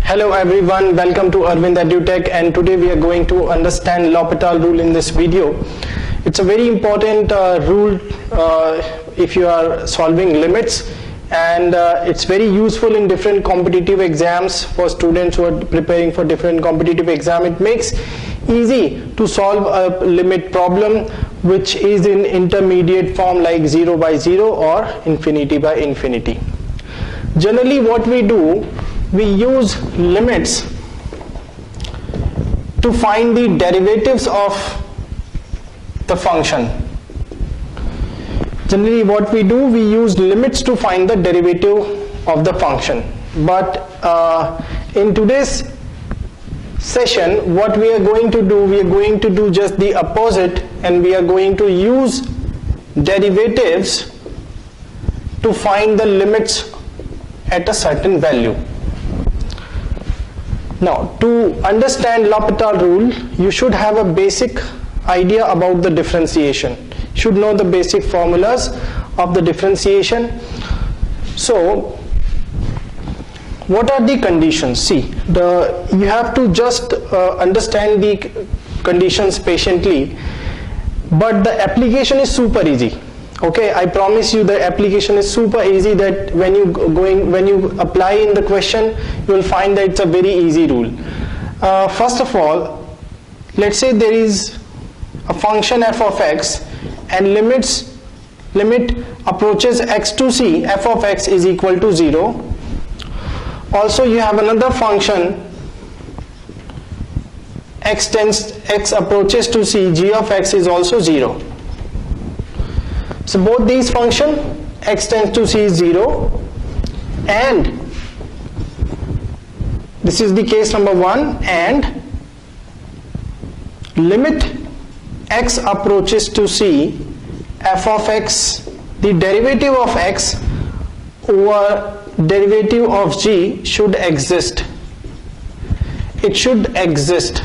Hello everyone, welcome to Arvind EduTech, and today we are going to understand l'hospital rule in this video. It's a very important rule if you are solving limits, and it's very useful in different competitive exams for students who are preparing for different competitive exam. It makes easy to solve a limit problem which is in intermediate form like 0 by 0 or infinity by infinity. Generally what we do, we use limits to find the derivatives of the function. Generally what we do, we use limits to find the derivative of the function. But in today's session, what we are going to do, we are going to do just the opposite, and we are going to use derivatives to find the limits at a certain value. Now, to understand l'hospital rule, you should have a basic idea about the differentiation. You should know the basic formulas of the differentiation. So, what are the conditions? See, you have to just understand the conditions patiently, but the application is super easy. Okay, I promise you the application is super easy, that when you apply in the question, you will find that it's a very easy rule. First of all, let's say there is a function f of x and limit approaches x to c, f of x is equal to 0. Also you have another function x approaches to c, g of x is also 0. So both these function x tends to c is 0, and this is the case number 1, and limit x approaches to c, f of x, the derivative of x over derivative of g should exist. It should exist.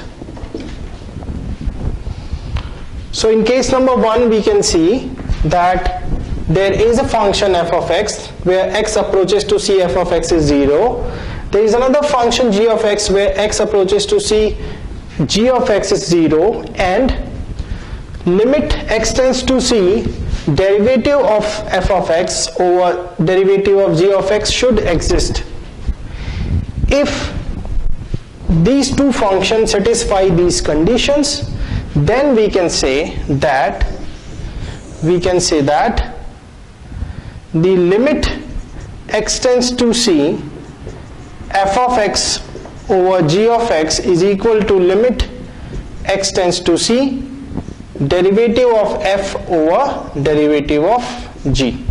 So in case number 1 we can see that there is a function f of x where x approaches to c, f of x is 0. There is another function g of x where x approaches to c, g of x is 0, and limit x tends to c, derivative of f of x over derivative of g of x should exist. If these two functions satisfy these conditions, then we can say that the limit x tends to c, f of x over g of x is equal to limit x tends to c, derivative of f over derivative of g.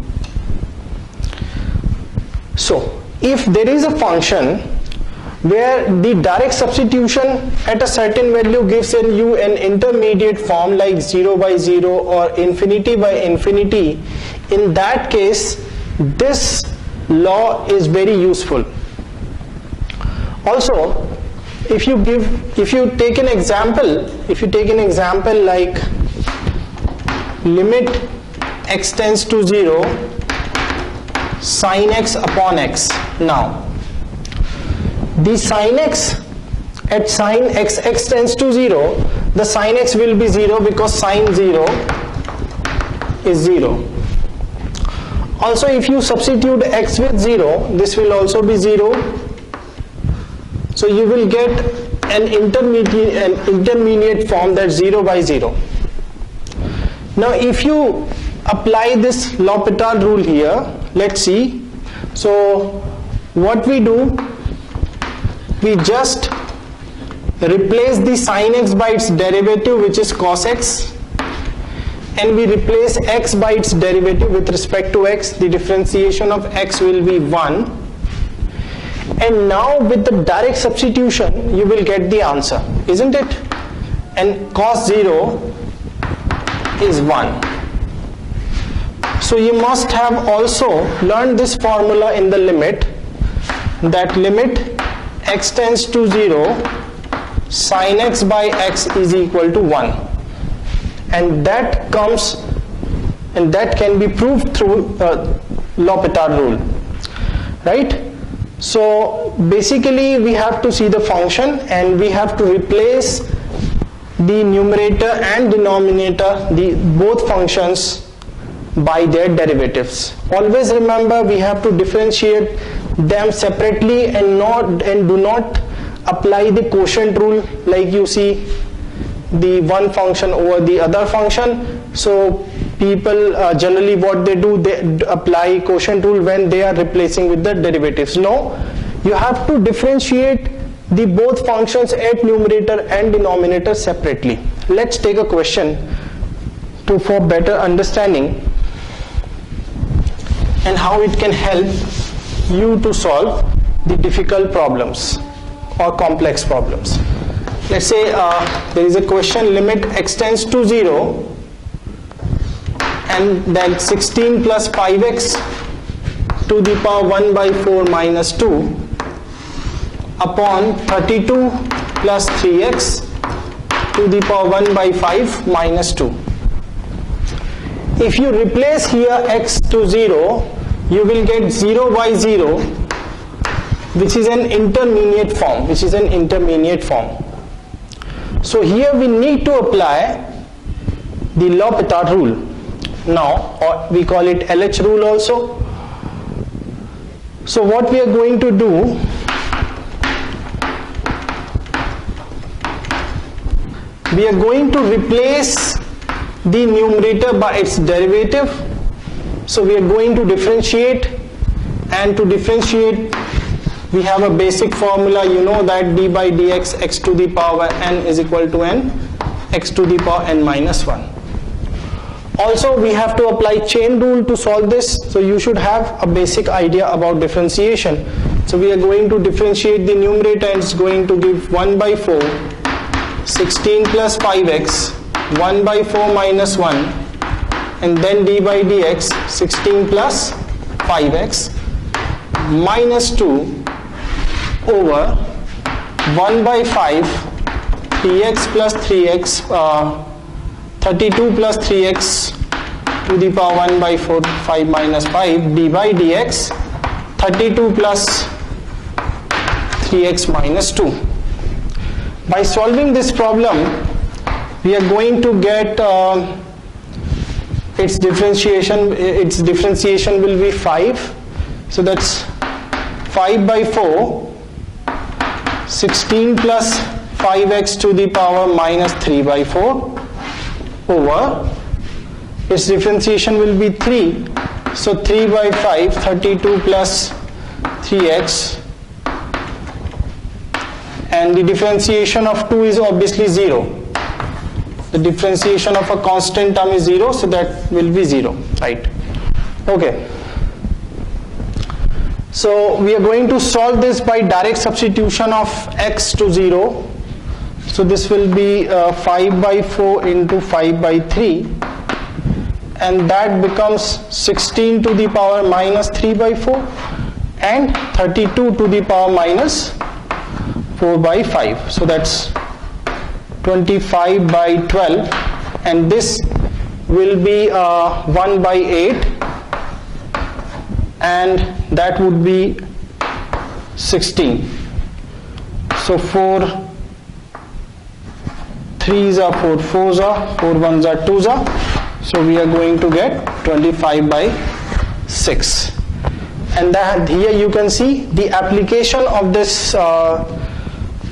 So if there is a function where the direct substitution at a certain value gives you an intermediate form like 0 by 0 or infinity by infinity, in that case this law is very useful. Also, if you take an example like limit x tends to 0 sin x upon x. Now the sin x at sin x tends to 0, the sin x will be 0 because sin 0 is 0. Also if you substitute x with 0, this will also be 0. So you will get an intermediate form, that's 0 by 0. Now if you apply this l'hospital rule here, let's see. So what we do, we just replace the sin x by its derivative, which is cos x, and we replace x by its derivative with respect to x. The differentiation of x will be 1, and now with the direct substitution you will get the answer, isn't it? And cos 0 is 1. So you must have also learned this formula in the limit, that limit x tends to 0, sin x by x is equal to 1, and that can be proved through l'hospital rule, right? So basically we have to see the function and we have to replace the numerator and denominator, both functions, by their derivatives. Always remember we have to differentiate them separately and do not apply the quotient rule like you see the one function over the other function. So people generally what they do, they apply quotient rule when they are replacing with the derivatives. No, you have to differentiate the both functions at numerator and denominator separately. Let's take a question for better understanding and how it can help you to solve the difficult problems or complex problems. Let's say there is a question, limit x tends to 0 and then 16 plus 5x to the power 1 by 4 minus 2 upon 32 plus 3x to the power 1 by 5 minus 2. If you replace here x to 0, you will get 0 by 0, which is an intermediate form. So here we need to apply the L'Hospital rule now, or we call it LH rule also. So what we are going to do, we are going to replace the numerator by its derivative. So we are going to differentiate, and to differentiate we have a basic formula, you know that d by dx x to the power n is equal to n x to the power n minus 1. Also we have to apply chain rule to solve this, so you should have a basic idea about differentiation. So we are going to differentiate the numerator and it's going to give 1 by 4, 16 plus 5x, 1 by 4 minus 1, and then d by dx 16 plus 5x minus 2 over 1 by 5 dx plus 3x 32 plus 3x to the power 1 by 4 5 minus 5 d by dx 32 plus 3x minus 2. By solving this problem we are going to get its differentiation will be 5. So that's 5 by 4, 16 plus 5x to the power minus 3 by 4 over, its differentiation will be 3. So 3 by 5, 32 plus 3x, and the differentiation of 2 is obviously 0. The differentiation of a constant term is 0, so that will be 0, right? Okay. So we are going to solve this by direct substitution of x to 0. So this will be 5 by 4 into 5 by 3, and that becomes 16 to the power minus 3 by 4 and 32 to the power minus 4 by 5. So that's 25 by 12, and this will be 1 by 8, and that would be 16. So 4 3s are 4 4s are 4 1s are 2s are, so we are going to get 25 by 6. And that here you can see the application of this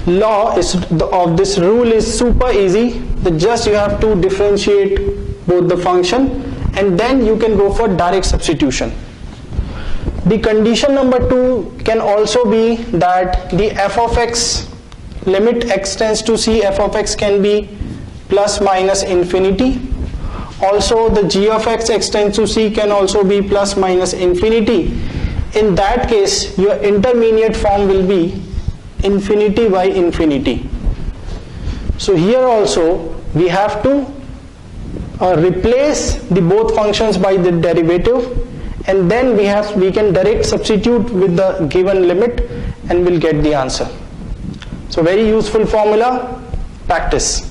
law of this rule is super easy. Just you have to differentiate both the function and then you can go for direct substitution. The condition number 2 can also be that the f of x, limit x tends to c, f of x can be plus minus infinity. Also the g of x, x tends to c, can also be plus minus infinity. In that case your intermediate form will be infinity by infinity. So here also we have to replace the both functions by the derivative, and then we can direct substitute with the given limit and we'll get the answer. So very useful formula, practice.